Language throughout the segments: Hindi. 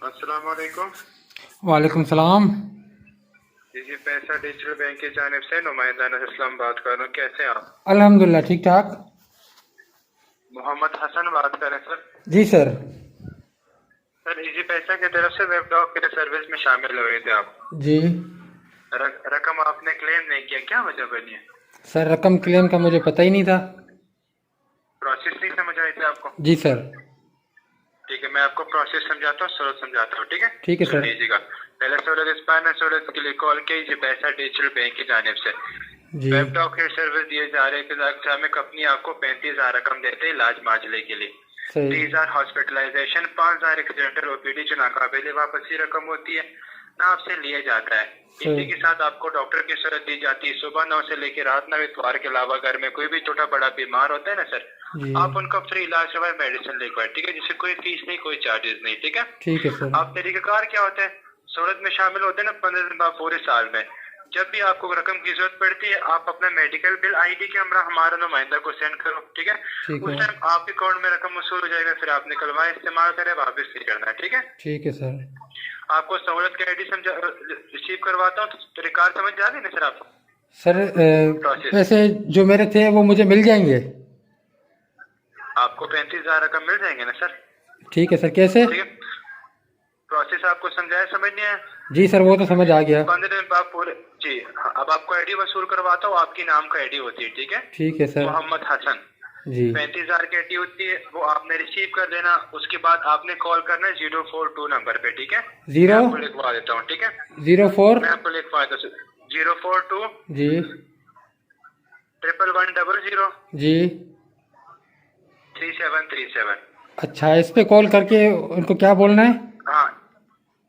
अस्सलाम वालेकुम। वालेकुम सलाम। जी पैसा डिजिटल बैंक की जानिब से नुमाइंदा अनस इस्लाम बात कर रहा हूँ। कैसे हैं आप? अल्हम्दुलिल्लाह ठीक ठाक। मोहम्मद हसन बात कर रहे हैं सर। जी सर। सर इजी पैसा की तरफ से वेब डॉक के सर्विस में शामिल हुए थे आप। जी रकम आपने क्लेम नहीं किया, क्या वजह बनी है? सर, रकम क्लेम का मुझे पता ही नहीं था। प्रोसेस नहीं समझ आई थी आपको? जी सर। ठीक है, मैं आपको प्रोसेस समझाता हूँ, सूरत समझाता हूँ, ठीक है? ठीक है सुन सर। लीजिएगा। पहले सूरत स्पैन सूरत के लिए कॉल कीजिए पैसा डिजिटल बैंक की जानिब से। जी वेब डॉक के सर्विस दिए जा रहे हैं में कंपनी आपको 35,000 रकम देते हैं इलाज माजले के लिए। सही 30,000 हॉस्पिटलाइजेशन, 5,000 एक्सीडेंटल ओपीडी जो नाकाबिले वापसी रकम होती है ना आपसे लिया जाता है। इसी सही के साथ आपको डॉक्टर की सूरत दी जाती है। सुबह 9 से लेकर रात 9 इतवार के अलावा घर में कोई भी छोटा बड़ा बीमार होता है ना सर, जी आप उनका फ्री इलाज करवाए, मेडिसिन लिखवाए, ठीक है? जिससे कोई फीस नहीं, कोई चार्जेस नहीं, ठीक है? ठीक है सर। आप तरीकाकार क्या होता है, सूरत में शामिल होते हैं ना 15 दिन बाद पूरे साल में। जब भी आपको रकम की जरूरत पड़ती है आप अपना मेडिकल बिल आईडी कैमरा हमारा नुमाइंदा को सेंड करो, ठीक है? ठीक उस है। टाइम आपके अकाउंट में रकम वसूल हो जाएगा, फिर आप निकलवाए, इस्तेमाल करें, वापस नहीं करना है, ठीक है? ठीक है सर। आपको सहूलत का आईडी समझा रिसीव करवाता हूँ, तो तरीकार समझ जा रही है ना सर आपको? सर प्रोसेस पैसे जो मेरे थे वो मुझे मिल जाएंगे? आपको 35,000 रकम मिल जाएंगे ना सर? ठीक है सर। कैसे? ठीक है, प्रोसेस आपको समझाया, समझ नहीं आया? जी सर, वो तो समझ आ गया। 15 दिन बाद पूरे जी हाँ। अब आपको आईडी वसूल करवाता हूँ, आपकी नाम का आईडी होती है, ठीक है? ठीक है सर। मोहम्मद हसन। जी 35,000 की आईडी होती है, वो आपने रिसीव कर लेना। उसके बाद आपने कॉल करना है 042 नंबर पे, ठीक है? मैं जीरो आपको लिखवा देता हूँ, ठीक है? 04। मैं आपको लिखवा देता हूँ 042 जी 11100 जी। 3737। अच्छा, इस पे कॉल करके उनको क्या बोलना है? हाँ,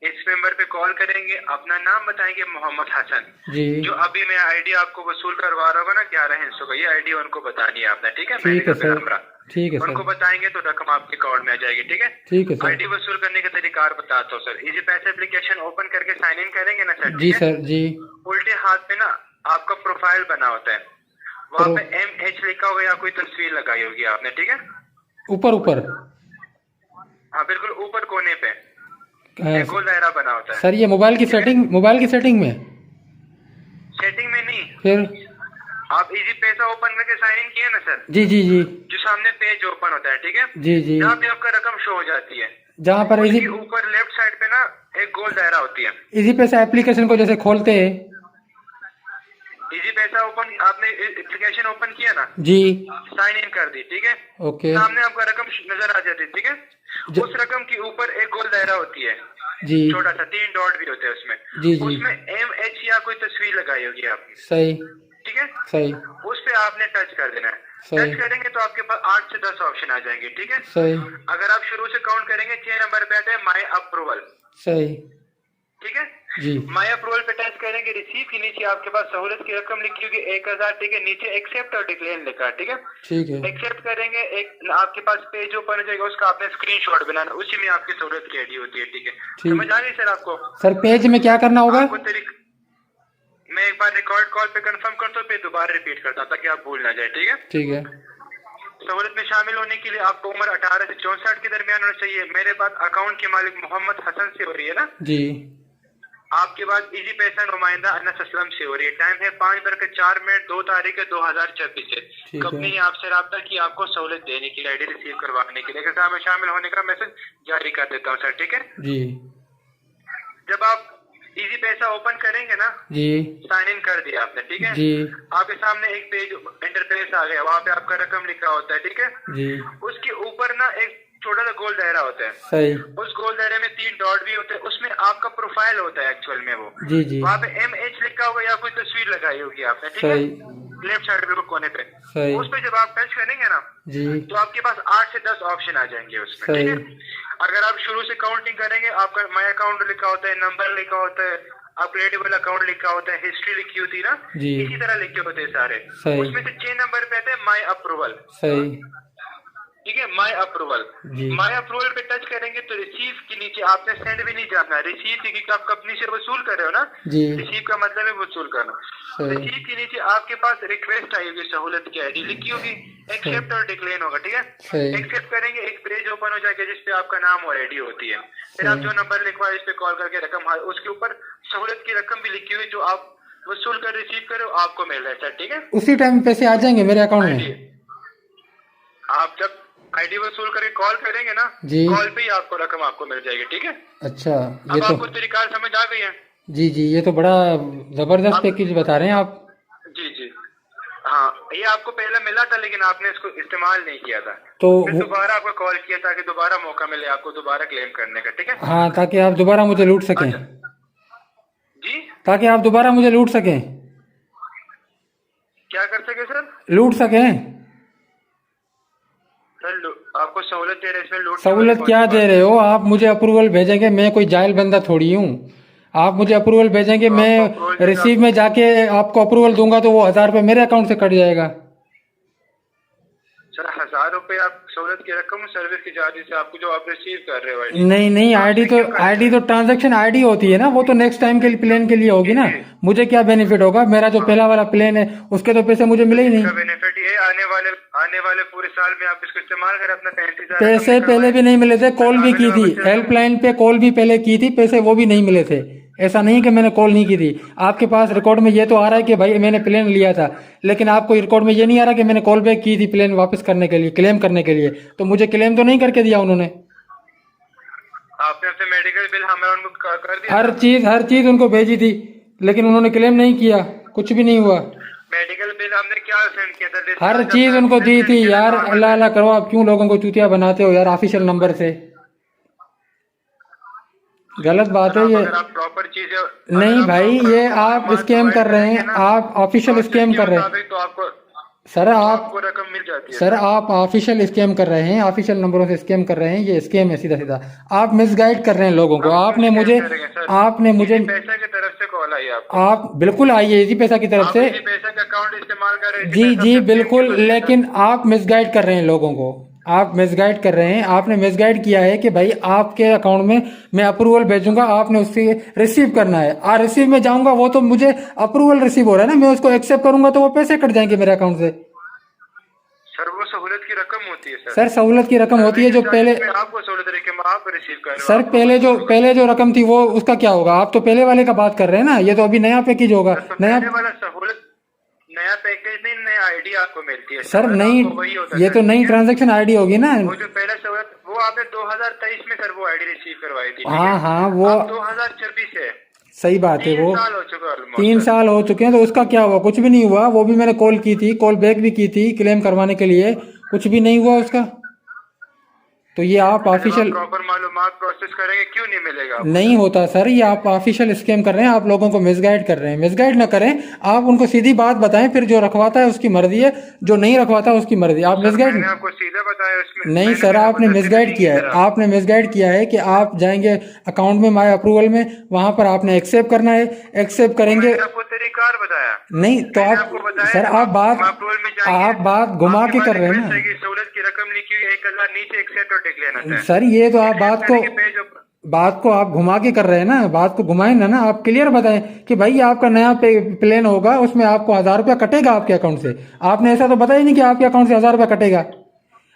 इस नंबर पे कॉल करेंगे, अपना नाम बताएंगे मोहम्मद हसन। जी जो अभी मैं आईडी आपको वसूल करवा रहा होगा ना 1100 का, ये आईडी उनको बतानी है आपने, ठीक है? ठीक है मेडिकल बिल सर। नंबर ठीक है सर। उनको बताएंगे तो रकम आपके अकाउंट में आ जाएगी, ठीक है? ठीक है सर। आईडी वसूल करने का तरीकार बताता हूँ सर। इजी पैसे एप्लीकेशन ओपन करके साइन इन करेंगे ना सर, जी ठीक है? सर। जी उल्टे हाथ पे ना आपका प्रोफाइल बना होता है, वहाँ प्रो पे MH लिखा होगा या कोई तस्वीर लगाई होगी आपने, ठीक है? ऊपर ऊपर। हाँ बिल्कुल ऊपर कोने पे एक गोल दायरा बना होता है। सर ये मोबाइल की सेटिंग, मोबाइल की सेटिंग में? सेटिंग में नहीं, फिर? आप इजी पैसा ओपन करके साइन इन किए ना सर, जी जी जी। जो सामने पेज ओपन होता है, ठीक है? जी जी। जहाँ पे आपका रकम शो हो जाती है, जहाँ पर इजी उसके ऊपर लेफ्ट साइड पे ना एक गोल दायरा होती है। इजी पैसा एप्लीकेशन को जैसे खोलते हैं। इजी पैसा ओपन, आपने एप्लीकेशन ओपन किया ना, जी साइन इन कर दी, ठीक है? ओके। सामने आपका रकम नजर आ जाती है, ठीक है? ज- उस रकम के ऊपर एक गोल दायरा होती है, जी छोटा सा 3 डॉट भी होते हैं उसमें। जी जी। उसमें MH या कोई तस्वीर लगाई होगी आपकी, सही ठीक है? सही उस पे आपने टच कर देना है। सही टच करेंगे तो आपके पास 8 से 10 ऑप्शन आ जाएंगे, ठीक है? सही अगर आप शुरू से काउंट करेंगे 6 नंबर पे आता है माई अप्रूवल, सही। ठीक है? जी माई अप्रूवल पे टच करेंगे, रिसीव के नीचे आपके पास सहूलत की रकम लिखी होगी 1,000, ठीक है? नीचे एक्सेप्ट और डिक्लेयर लिखा है, ठीक है? ठीक है। एक्सेप्ट करेंगे, एक आपके पास पेज ओपन हो जाएगा, उसका आपने स्क्रीनशॉट बनाना, उसी में आपकी सहूलत की आईडी होती है, ठीक है? ठीक। समझ आ रही है सर आपको? सर पेज में क्या करना होगा? आपको मैं एक बार रिकॉर्ड कॉल पे कंफर्म करता हूँ, फिर दोबारा रिपीट करता हूँ ताकि आप भूल ना जाए, ठीक है? ठीक है। सहूलत में शामिल होने के लिए आपको उम्र 18 से 64 के दरमियान होना चाहिए। मेरे पास अकाउंट के मालिक मोहम्मद हसन से हो रही है ना, जी आपके पास इजी पैसा नुमाइंदा अनस असलम से हो रही है। टाइम है 5:04 2 तारीख है 2026 से। ठीक कंपनी है। ने आपसे रब्ता की आपको सहूलत देने के लिए, आईडी रिसीव करवाने के लिए। एग्जाम में शामिल होने का मैसेज जारी कर देता हूँ सर, ठीक है? जी जब आप इजी पैसा ओपन करेंगे ना, जी साइन इन कर दिया आपने, ठीक है? जी आपके सामने एक पेज इंटरफेस आ गया, वहाँ पे आपका रकम लिखा होता है, ठीक है? जी उसके ऊपर ना एक छोटा सा गोल दायरा होता है, सही। उस गोल दायरे में 3 डॉट भी होते हैं, उसमें आपका प्रोफाइल होता है एक्चुअल में वो। जी जी वहाँ पे MH लिखा होगा या कोई तस्वीर लगाई होगी आपने, ठीक है? सही लेफ्ट साइड पे कोने पे, सही। उस पे जब आप टच करेंगे ना जी तो आपके पास 8 से 10 ऑप्शन आ जाएंगे उसमें, सही। ठीक है? अगर आप शुरू से काउंटिंग करेंगे, आपका माई अकाउंट लिखा होता है, नंबर लिखा होता है, अपग्रेडेबल अकाउंट लिखा होता है, हिस्ट्री लिखी होती है ना, जी इसी तरह लिखे होते हैं सारे। सही उसमें से 6 नंबर पे आते हैं माई अप्रूवल। सही ठीक है, माय अप्रूवल। जी। माय अप्रूवल पे टच करेंगे तो रिसीव के नीचे आपने सेंड भी नहीं जाना, रिसीव क्योंकि आप कंपनी से वसूल कर रहे हो ना, जी रिसीव का मतलब है वसूल करना। सही रिसीव के नीचे आपके पास रिक्वेस्ट आई होगी, सहूलत की आईडी लिखी होगी, एक्सेप्ट और डिक्लेन होगा, ठीक है। सही एक्सेप्ट करेंगे, एक पेज ओपन हो जाएगा जिसपे आपका नाम और आईडी होती है। फिर आप जो नंबर लिखवाए इस पे कॉल करके रकम, उसके ऊपर सहूलत की रकम भी लिखी हुई जो आप वसूल कर रिसीव करो आपको मिल रहा है सर, ठीक है। उसी टाइम पैसे आ जाएंगे मेरे अकाउंट में? आप जब आईडी वसूल करके कॉल करेंगे ना, जी। कॉल पे ही आपको रकम आपको मिल जाएगी, ठीक है। अच्छा, अब ये तो आपको तरीका समझ आ गई है? जी जी, ये तो बड़ा जबरदस्त पैकेज बता रहे हैं आप। जी जी हाँ, ये आपको पहले मिला था लेकिन आपने इसको इस्तेमाल नहीं किया था, तो फिर दोबारा आपको कॉल किया ताकि दोबारा मौका मिले आपको दोबारा क्लेम करने का, ठीक है। हाँ, ताकि आप दोबारा मुझे लूट सकें। अच्छा। जी, ताकि आप दोबारा मुझे लूट सकें। क्या कर सके सर? लूट सकें सर आपको सहूलत दे रहे हैं, इसमें लूट सहूलत क्या दे रहे हो आप? मुझे अप्रूवल भेजेंगे, मैं कोई जाहिल बंदा थोड़ी हूँ। आप मुझे अप्रूवल भेजेंगे, मैं रिसीव में जाके आपको अप्रूवल दूंगा तो वो 1000 रुपये मेरे अकाउंट से कट जाएगा। सर 1000 रुपए आप सहूलत की रकम सर्विस की चार्जेस से आपको जो आप रिसीव कर रहे हो नहीं नहीं, आईडी तो ट्रांजैक्शन आईडी होती है ना, वो तो नेक्स्ट टाइम के लिए प्लान के लिए होगी ना। मुझे क्या बेनिफिट होगा? मेरा जो पहला वाला प्लान है उसके तो पैसे मुझे मिले ही नहीं। बेनिफिट ये आने वाले पूरे साल में आप इसको इस्तेमाल करें अपना 35,000 पैसे पहले भी नहीं मिले थे, कॉल भी की थी, हेल्पलाइन पे कॉल भी पहले की थी, पैसे वो भी नहीं मिले थे। ऐसा नहीं कि मैंने कॉल नहीं की थी। आपके पास रिकॉर्ड में ये तो आ रहा है कि भाई मैंने प्लान लिया था, लेकिन आपको रिकॉर्ड में ये नहीं आ रहा कि मैंने कॉल बैक की थी प्लान वापस करने के लिए, क्लेम करने के लिए। तो मुझे क्लेम तो नहीं करके दिया उन्होंने। आपने अपने मेडिकल बिल हमें उनको कर दिया, हर चीज उनको भेजी थी, लेकिन उन्होंने क्लेम नहीं किया, कुछ भी नहीं हुआ। मेडिकल बिल हमने क्या सेंड किया था? हर चीज उनको दी थी यार। अल्लाह अल्लाह करो, आप क्यों लोगों को चूतिया बनाते हो यार ऑफिशियल नंबर से? गलत बात है ये। आप प्रॉपर चीज नहीं भाई, ये आप स्कैम कर रहे हैं, आप ऑफिशियल स्कैम कर रहे हैं। तो आपको सर आप रकम मिल जाती है। सर आप ऑफिशियल स्कैम कर रहे हैं, ऑफिशियल नंबरों से स्कैम कर रहे हैं। ये स्कैम है सीधा सीधा। आप मिसगाइड कर रहे हैं लोगों को। आपने मुझे पैसा की तरफ से कॉल आई आपको? आप बिल्कुल आइए इसी पैसा की तरफ से। पैसा का अकाउंट इस्तेमाल कर रहे हैं? जी जी बिल्कुल, लेकिन आप मिसगाइड कर रहे हैं लोगों को। आप मिसगाइड कर रहे हैं। आपने मिसगाइड किया है कि भाई आपके अकाउंट में मैं अप्रूवल भेजूंगा, आपने उससे रिसीव करना है। रिसीव में जाऊंगा, वो तो मुझे अप्रूवल रिसीव हो रहा है ना, मैं उसको एक्सेप्ट करूंगा तो वो पैसे कट जाएंगे मेरे अकाउंट से। सर वो सहूलत की रकम होती है सर सहूलत की रकम होती है जो पहले आपको सहूलत आप रिसीव कर रहे हो। सर पहले जो रकम थी वो उसका क्या होगा? आप तो पहले वाले का बात कर रहे हैं ना, ये तो अभी नया पैकेज होगा। नया वाला सहूलत, नया पैकेज नहीं, नया आईडी आपको मिलती है सर। नई, ये तो नई ट्रांजैक्शन आईडी होगी ना। वो जो पहला सहूलत वो आपने 2023 में सर वो आईडी रिसीव करवाई थी। हाँ हाँ, वो 2026 है। सही बात है। वो 3 साल हो चुके हैं, तो उसका क्या हुआ? कुछ भी नहीं हुआ। वो भी मैंने कॉल की थी, कॉल बैक भी की थी क्लेम करवाने के लिए, कुछ भी नहीं हुआ उसका। तो ये आप ऑफिशियल प्रॉपर मालूमात प्रोसेस करेंगे क्यों नहीं मिलेगा? नहीं होता सर, ये आप ऑफिशियल स्कैम कर रहे हैं। आप लोगों को मिसगाइड कर रहे हैं। मिसगाइड ना करें, आप उनको सीधी बात बताएं। फिर जो रखवाता है उसकी मर्जी है, जो नहीं रखवाता उसकी मर्जी। आप मिसगाइड आपको सीधा बताया उसमें नहीं सर, आपने मिसगाइड किया है। आपने मिसगाइड किया है कि आप जाएंगे अकाउंट में माय अप्रूवल में, वहां पर आपने एक्सेप्ट करना है, एक्सेप्ट करेंगे। आपको तरीका बताया नहीं तो आप सर आप बात घुमा के कर रहे हैं ना। सहूलत की रकम लिखी हुई 1000 नीचे एक्सेप्ट और डिक्लेयर सर ये तो आप बात को आप घुमा के कर रहे हैं ना। बात को घुमाए ना आप क्लियर बताएं कि भाई आपका नया प्लान होगा, उसमें आपको 1000 रुपया कटेगा आपके अकाउंट से। आपने ऐसा तो बताया ही नहीं कि आपके अकाउंट से 1000 रुपया कटेगा।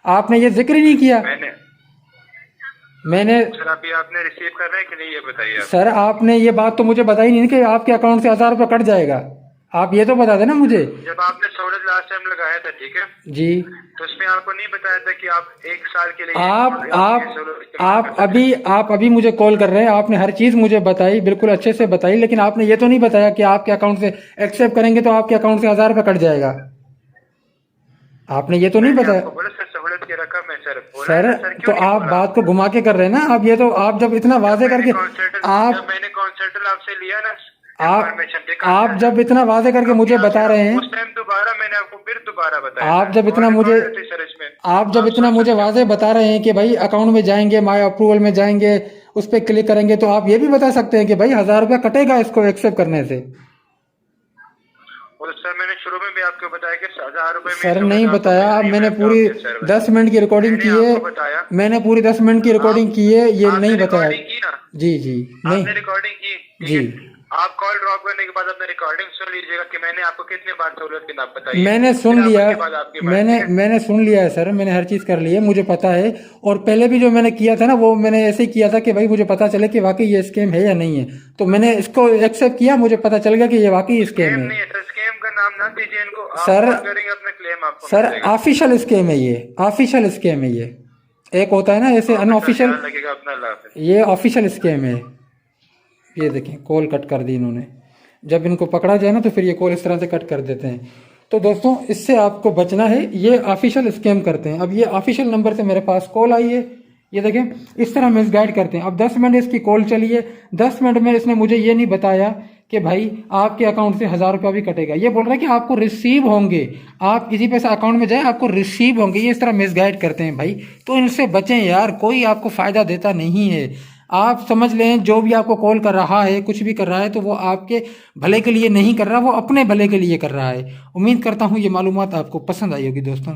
आपने ये जिक्र ही नहीं किया। मैंने सर अभी आपने रिसीव कर रहे हैं कि नहीं ये बताइए। सर आपने ये बात तो मुझे बताई नहीं कि आपके अकाउंट से 1000 रुपया कट जाएगा। आप ये तो बता देना मुझे। जब आपने सहूलत लास्ट टाइम लगाया था, ठीक है जी, तो उसमें आपको नहीं बताया था कि आप 1 साल के लिए आप अभी मुझे कॉल कर रहे हैं। आपने हर चीज मुझे बताई, बिल्कुल अच्छे से बताई, लेकिन आपने ये तो नहीं बताया कि आपके अकाउंट से एक्सेप्ट करेंगे तो आपके अकाउंट से 1000 रुपया कट जाएगा। आपने ये तो नहीं बताया। सहूलत की रकम है सर तो आप बात को घुमा के कर रहे हैं ना। आप ये तो आप जब इतना वादे करके मैंने कॉन्सल्ट आपसे लिया ना, आप जब इतना वादे करके मुझे बता रहे हैं, उस टाइम दोबारा मैंने आपको फिर दोबारा बताया। आप जब इतना मुझे वादे बता रहे हैं कि भाई अकाउंट में जाएंगे, माय अप्रूवल में जाएंगे, उस पर क्लिक करेंगे, तो आप ये भी बता सकते हैं कि भाई 1000 रुपया कटेगा इसको एक्सेप्ट करने से। वो तो सर मैंने शुरू में भी आपको बताया कि 1000 रुपए में सर जो नहीं आपको बताया, अब मिल रही मैंने है पूरी आपके सर्विस। 10 मिनट की रिकॉर्डिंग की मैंने है, आपको बताया, मैंने पूरी 10 मिनट की रिकॉर्डिंग की है, ये आपने नहीं बताया। रिकॉर्डिंग की ना, जी जी नहीं आपने रिकॉर्डिंग की, ठीक जी। है। आप कॉल ड्रॉप करने के बाद अपने रिकॉर्डिंग सुन लीजिएगा कि मैंने आपको कितनी बार सहूलियत की नाम बताई है। मैंने सुन फिर आप लिया, उसके बाद आपकी बात, ठीक है? मैंने सुन लिया है सर, मैंने हर चीज़ कर ली है, मुझे पता है। और पहले भी जो मैंने किया था ना, वो मैंने ऐसे ही किया था कि भाई मुझे पता चले कि वाकई ये स्कैम है या नहीं है, तो मैंने इसको एक्सेप्ट किया, मुझे पता चल गया कि ये वाकई स्कैम स्कैम है। नहीं है सर, स्कैम का नाम ना दीजिए इनको, आप सर कॉल करेंगे अपना क्लेम आपको सर मिल जाएगा। ऑफिशियल स्कैम है ये, ऑफिशियल स्कैम है ये। एक होता है ना ऐसे अनऑफिशियल, ध्यान लगेगा अपना, अल्लाह हाफिज़। ये ऑफिशियल स्कैम है। ये देखें कॉल कट कर दी इन्होंने, जब इनको पकड़ा जाए ना तो फिर ये कॉल इस तरह से कट कर देते हैं। तो दोस्तों इससे आपको बचना है, ये ऑफिशियल स्कैम करते हैं। अब ये ऑफिशियल नंबर से मेरे पास कॉल आई है, ये देखें इस तरह मिसगाइड करते हैं। अब 10 मिनट इसकी कॉल चली है, 10 मिनट में इसने मुझे ये नहीं बताया कि भाई आपके अकाउंट से 1000 रुपया भी कटेगा, ये बोल रहा है कि आपको रिसीव होंगे, आप किसी पैसा अकाउंट में जाए आपको रिसीव होंगे, ये इस तरह मिसगाइड करते हैं भाई। तो इनसे बचें यार, कोई आपको फ़ायदा देता नहीं है। आप समझ लें जो भी आपको कॉल कर रहा है, कुछ भी कर रहा है, तो वो आपके भले के लिए नहीं कर रहा, वो अपने भले के लिए कर रहा है। उम्मीद करता हूँ ये मालूमात आपको पसंद आई होगी दोस्तों।